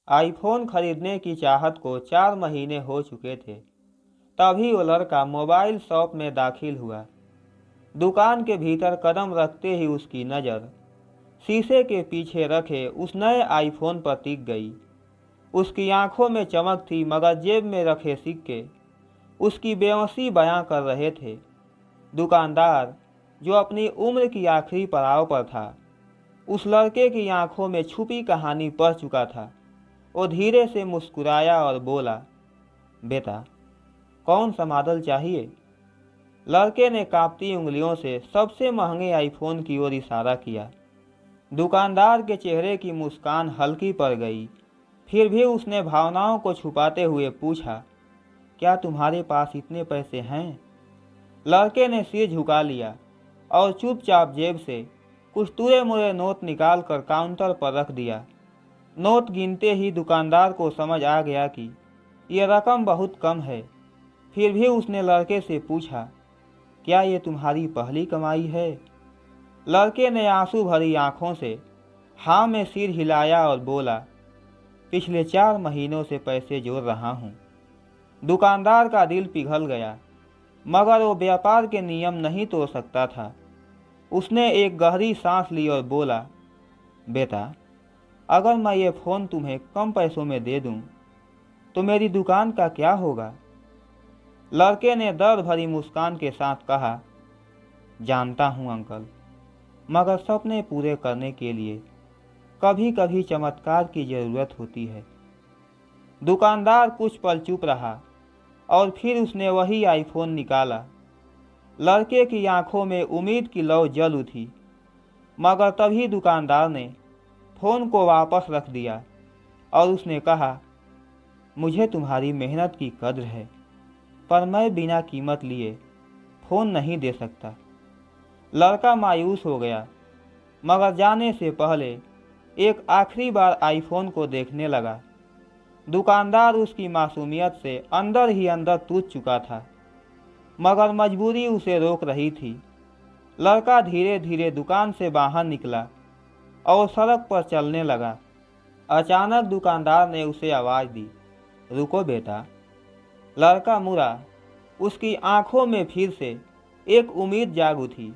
IPhone खरीदने की चाहत को 4 महीने हो चुके थे। तभी वो लड़का मोबाइल शॉप में दाखिल हुआ। दुकान के भीतर कदम रखते ही उसकी नज़र शीशे के पीछे रखे उस नए आईफोन पर टिक गई। उसकी आंखों में चमक थी, मगर जेब में रखे सिक्के उसकी बेबसी बयां कर रहे थे। दुकानदार, जो अपनी उम्र की आखिरी पड़ाव पर था, उस लड़के की आंखों में छुपी कहानी पढ़ चुका था। वो धीरे से मुस्कुराया और बोला, बेटा, कौन सा मॉडल चाहिए? लड़के ने कांपती उंगलियों से सबसे महंगे आईफोन की ओर इशारा किया। दुकानदार के चेहरे की मुस्कान हल्की पड़ गई। फिर भी उसने भावनाओं को छुपाते हुए पूछा, क्या तुम्हारे पास इतने पैसे हैं? लड़के ने सिर झुका लिया और चुपचाप जेब से कुछ तुरे मुरे नोट निकाल कर काउंटर पर रख दिया। नोट गिनते ही दुकानदार को समझ आ गया कि यह रकम बहुत कम है। फिर भी उसने लड़के से पूछा, क्या ये तुम्हारी पहली कमाई है? लड़के ने आंसू भरी आंखों से हाँ में सिर हिलाया और बोला, पिछले 4 महीनों से पैसे जोड़ रहा हूँ। दुकानदार का दिल पिघल गया, मगर वो व्यापार के नियम नहीं तोड़ सकता था। उसने एक गहरी सांस ली और बोला, बेटा, अगर मैं ये फ़ोन तुम्हें कम पैसों में दे दूं, तो मेरी दुकान का क्या होगा? लड़के ने दर्द भरी मुस्कान के साथ कहा, जानता हूं अंकल, मगर सपने पूरे करने के लिए कभी कभी चमत्कार की ज़रूरत होती है। दुकानदार कुछ पल चुप रहा और फिर उसने वही आईफोन निकाला। लड़के की आंखों में उम्मीद की लौ जल उठी, मगर तभी दुकानदार ने फ़ोन को वापस रख दिया और उसने कहा, मुझे तुम्हारी मेहनत की कद्र है, पर मैं बिना कीमत लिए फ़ोन नहीं दे सकता। लड़का मायूस हो गया, मगर जाने से पहले एक आखिरी बार आईफोन को देखने लगा। दुकानदार उसकी मासूमियत से अंदर ही अंदर टूट चुका था, मगर मजबूरी उसे रोक रही थी। लड़का धीरे धीरे दुकान से बाहर निकला और सड़क पर चलने लगा। अचानक दुकानदार ने उसे आवाज़ दी, रुको बेटा। लड़का मुड़ा। उसकी आंखों में फिर से एक उम्मीद जाग उठी।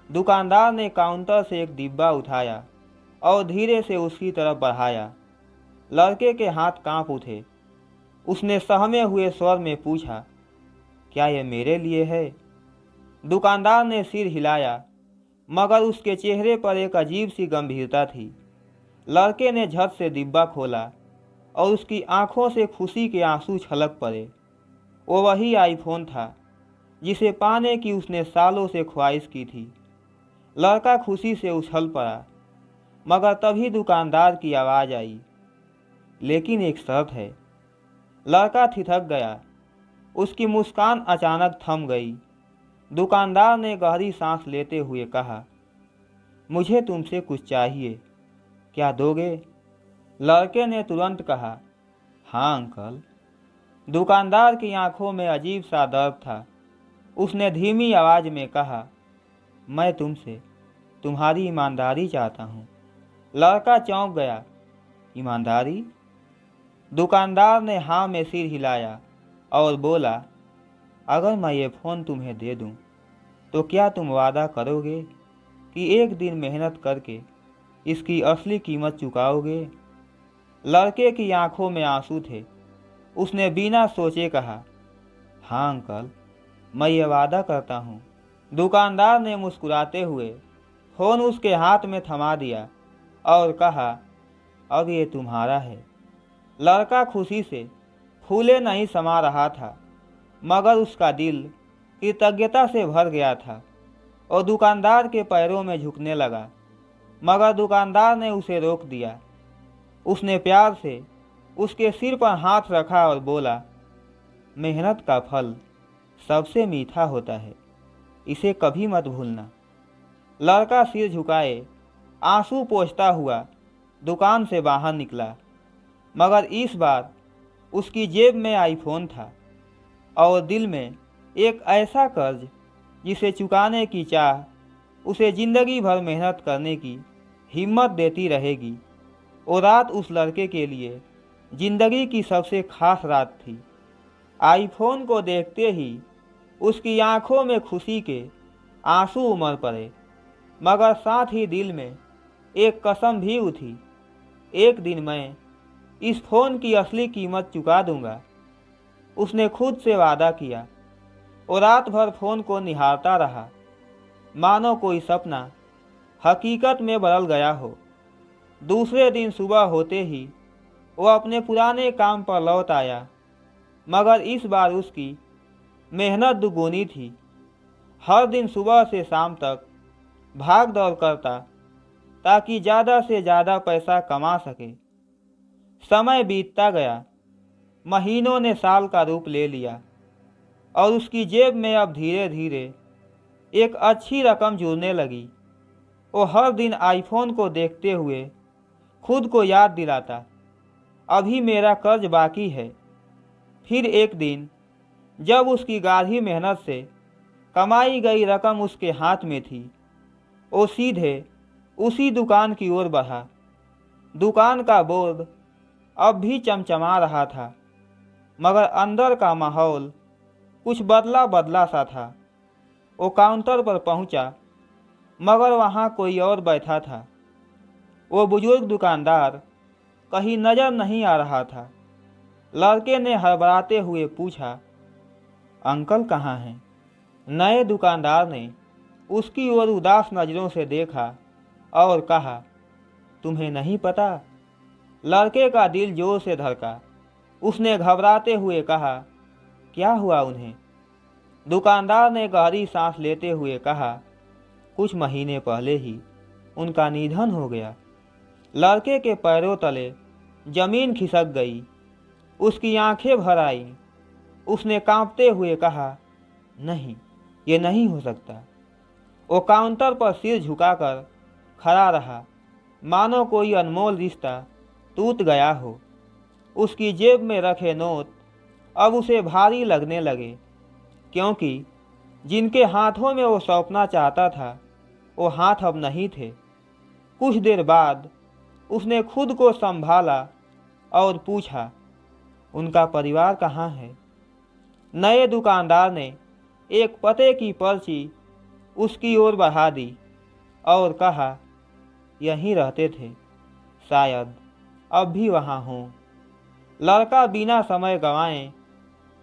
दुकानदार ने काउंटर से एक डिब्बा उठाया और धीरे से उसकी तरफ बढ़ाया। लड़के के हाथ कांप उठे। उसने सहमे हुए स्वर में पूछा, क्या यह मेरे लिए है? दुकानदार ने सिर हिलाया, मगर उसके चेहरे पर एक अजीब सी गंभीरता थी। लड़के ने झट से डिब्बा खोला और उसकी आंखों से खुशी के आंसू छलक पड़े। वो वही आईफोन था जिसे पाने की उसने सालों से ख्वाहिश की थी। लड़का खुशी से उछल पड़ा, मगर तभी दुकानदार की आवाज़ आई, लेकिन एक शर्त है। लड़का ठिठक गया। उसकी मुस्कान अचानक थम गई। दुकानदार ने गहरी सांस लेते हुए कहा, मुझे तुमसे कुछ चाहिए, क्या दोगे? लड़के ने तुरंत कहा, हाँ अंकल। दुकानदार की आंखों में अजीब सा दर्द था। उसने धीमी आवाज़ में कहा, मैं तुमसे तुम्हारी ईमानदारी चाहता हूँ। लड़का चौंक गया, ईमानदारी? दुकानदार ने हाँ में सिर हिलाया और बोला, अगर मैं ये फ़ोन तुम्हें दे दूँ, तो क्या तुम वादा करोगे कि एक दिन मेहनत करके इसकी असली कीमत चुकाओगे? लड़के की आंखों में आंसू थे। उसने बिना सोचे कहा, हाँ अंकल, मैं ये वादा करता हूँ। दुकानदार ने मुस्कुराते हुए फ़ोन उसके हाथ में थमा दिया और कहा, अब ये तुम्हारा है। लड़का खुशी से फूले नहीं समा रहा था, मगर उसका दिल कृतज्ञता से भर गया था और दुकानदार के पैरों में झुकने लगा। मगर दुकानदार ने उसे रोक दिया। उसने प्यार से उसके सिर पर हाथ रखा और बोला, मेहनत का फल सबसे मीठा होता है, इसे कभी मत भूलना। लड़का सिर झुकाए आंसू पोंछता हुआ दुकान से बाहर निकला, मगर इस बार उसकी जेब में आईफोन था और दिल में एक ऐसा कर्ज जिसे चुकाने की चाह उसे जिंदगी भर मेहनत करने की हिम्मत देती रहेगी। वो रात उस लड़के के लिए जिंदगी की सबसे खास रात थी। आईफोन को देखते ही उसकी आंखों में खुशी के आंसू उमड़ पड़े, मगर साथ ही दिल में एक कसम भी उठी, एक दिन मैं इस फ़ोन की असली कीमत चुका दूंगा। उसने खुद से वादा किया और रात भर फ़ोन को निहारता रहा, मानो कोई सपना हकीकत में बदल गया हो। दूसरे दिन सुबह होते ही वो अपने पुराने काम पर लौट आया, मगर इस बार उसकी मेहनत दुगुनी थी। हर दिन सुबह से शाम तक भाग दौड़ करता ताकि ज़्यादा से ज़्यादा पैसा कमा सके। समय बीतता गया, महीनों ने साल का रूप ले लिया और उसकी जेब में अब धीरे धीरे एक अच्छी रकम जुड़ने लगी। वो हर दिन आईफोन को देखते हुए खुद को याद दिलाता, अभी मेरा कर्ज बाकी है। फिर एक दिन जब उसकी गाढ़ी मेहनत से कमाई गई रकम उसके हाथ में थी, वो सीधे उसी दुकान की ओर बढ़ा। दुकान का बोर्ड अब भी चमचमा रहा था, मगर अंदर का माहौल कुछ बदला बदला सा था। वो काउंटर पर पहुंचा, मगर वहां कोई और बैठा था। वो बुजुर्ग दुकानदार कहीं नजर नहीं आ रहा था। लड़के ने हड़बड़ाते हुए पूछा, अंकल कहाँ हैं? नए दुकानदार ने उसकी ओर उदास नज़रों से देखा और कहा, तुम्हें नहीं पता? लड़के का दिल जोर से धड़का। उसने घबराते हुए कहा, क्या हुआ उन्हें? दुकानदार ने गहरी सांस लेते हुए कहा, कुछ महीने पहले ही उनका निधन हो गया। लड़के के पैरों तले जमीन खिसक गई, उसकी आंखें भर आईं। उसने कांपते हुए कहा, नहीं, ये नहीं हो सकता। वो काउंटर पर सिर झुकाकर खड़ा रहा, मानो कोई अनमोल रिश्ता टूट गया हो। उसकी जेब में रखे नोट अब उसे भारी लगने लगे, क्योंकि जिनके हाथों में वो सौंपना चाहता था वो हाथ अब नहीं थे। कुछ देर बाद उसने खुद को संभाला और पूछा, उनका परिवार कहाँ है? नए दुकानदार ने एक पते की पर्ची उसकी ओर बढ़ा दी और कहा, यहीं रहते थे, शायद अब भी वहाँ हों। लड़का बिना समय गंवाए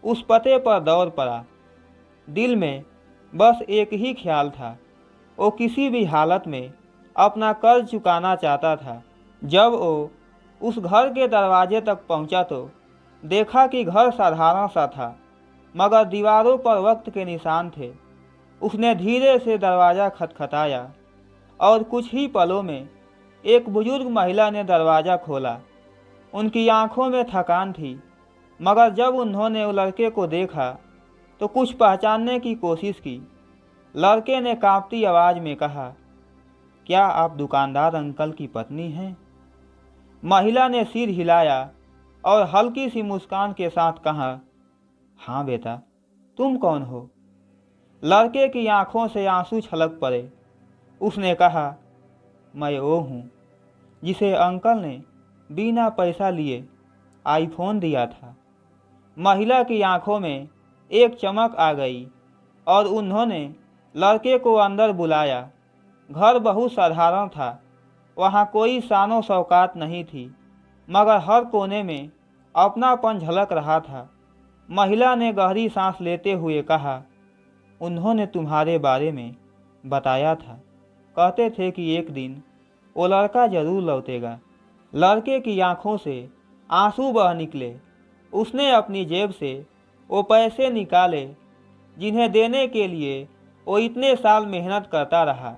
उस पते पर दौड़ पड़ा। दिल में बस एक ही ख्याल था, वो किसी भी हालत में अपना कर्ज चुकाना चाहता था। जब वो उस घर के दरवाजे तक पहुंचा तो देखा कि घर साधारण सा था, मगर दीवारों पर वक्त के निशान थे। उसने धीरे से दरवाज़ा खटखटाया और कुछ ही पलों में एक बुजुर्ग महिला ने दरवाज़ा खोला। उनकी आंखों में थकान थी, मगर जब उन्होंने लड़के को देखा तो कुछ पहचानने की कोशिश की। लड़के ने कांपती आवाज़ में कहा, क्या आप दुकानदार अंकल की पत्नी हैं? महिला ने सिर हिलाया और हल्की सी मुस्कान के साथ कहा, हाँ बेटा, तुम कौन हो? लड़के की आंखों से आंसू छलक पड़े। उसने कहा, मैं वो हूँ जिसे अंकल ने बिना पैसा लिए आईफोन दिया था। महिला की आंखों में एक चमक आ गई और उन्होंने लड़के को अंदर बुलाया। घर बहुत साधारण था, वहाँ कोई शानो शौकात नहीं थी, मगर हर कोने में अपनापन झलक रहा था। महिला ने गहरी सांस लेते हुए कहा, उन्होंने तुम्हारे बारे में बताया था, कहते थे कि एक दिन वो लड़का जरूर लौटेगा। लड़के की आंखों से आंसू बह निकले। उसने अपनी जेब से वो पैसे निकाले जिन्हें देने के लिए वो इतने साल मेहनत करता रहा।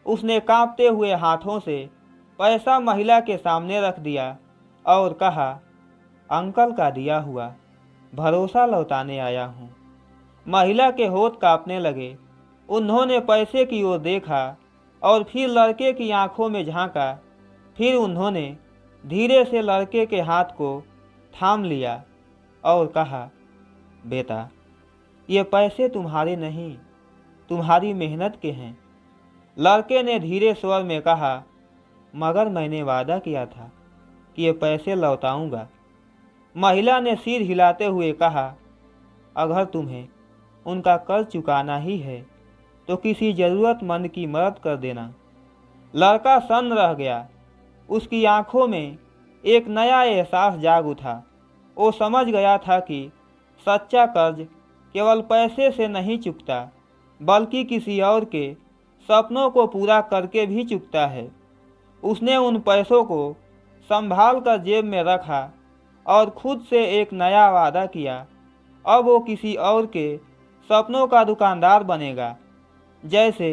उसने कांपते हुए हाथों से पैसा महिला के सामने रख दिया और कहा, अंकल का दिया हुआ भरोसा लौटाने आया हूँ। महिला के होठ कांपने लगे। उन्होंने पैसे की ओर देखा और फिर लड़के की आंखों में झांका। फिर उन्होंने धीरे से लड़के के हाथ को थाम लिया और कहा, बेटा, ये पैसे तुम्हारे नहीं, तुम्हारी मेहनत के हैं। लड़के ने धीरे स्वर में कहा, मगर मैंने वादा किया था कि ये पैसे लौटाऊंगा। महिला ने सिर हिलाते हुए कहा, अगर तुम्हें उनका कर्ज चुकाना ही है तो किसी ज़रूरतमंद की मदद कर देना। लड़का सन्न रह गया। उसकी आंखों में एक नया एहसास जाग उठा। वो समझ गया था कि सच्चा कर्ज केवल पैसे से नहीं चुकता, बल्कि किसी और के सपनों को पूरा करके भी चुकता है। उसने उन पैसों को संभाल कर जेब में रखा और खुद से एक नया वादा किया, अब वो किसी और के सपनों का दुकानदार बनेगा। जैसे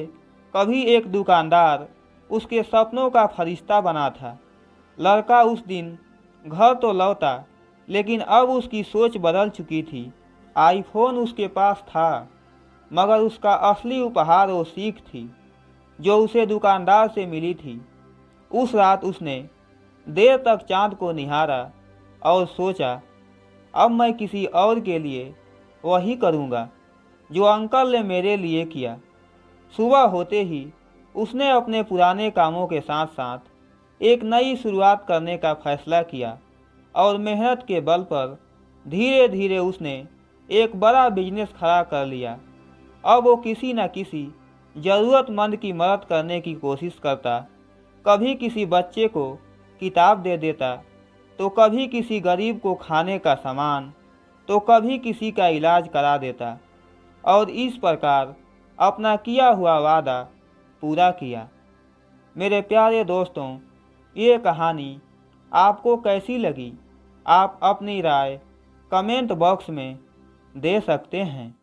कभी एक दुकानदार उसके सपनों का फरिश्ता बना था। लड़का उस दिन घर तो लौटा, लेकिन अब उसकी सोच बदल चुकी थी। आईफोन उसके पास था, मगर उसका असली उपहार वो सीख थी जो उसे दुकानदार से मिली थी। उस रात उसने देर तक चांद को निहारा और सोचा, अब मैं किसी और के लिए वही करूँगा जो अंकल ने मेरे लिए किया। सुबह होते ही उसने अपने पुराने कामों के साथ साथ एक नई शुरुआत करने का फैसला किया और मेहनत के बल पर धीरे धीरे उसने एक बड़ा बिजनेस खड़ा कर लिया। अब वो किसी न किसी ज़रूरतमंद की मदद करने की कोशिश करता। कभी किसी बच्चे को किताब दे देता, तो कभी किसी गरीब को खाने का सामान, तो कभी किसी का इलाज करा देता और इस प्रकार अपना किया हुआ वादा पूरा किया। मेरे प्यारे दोस्तों, ये कहानी आपको कैसी लगी? आप अपनी राय कमेंट बॉक्स में दे सकते हैं।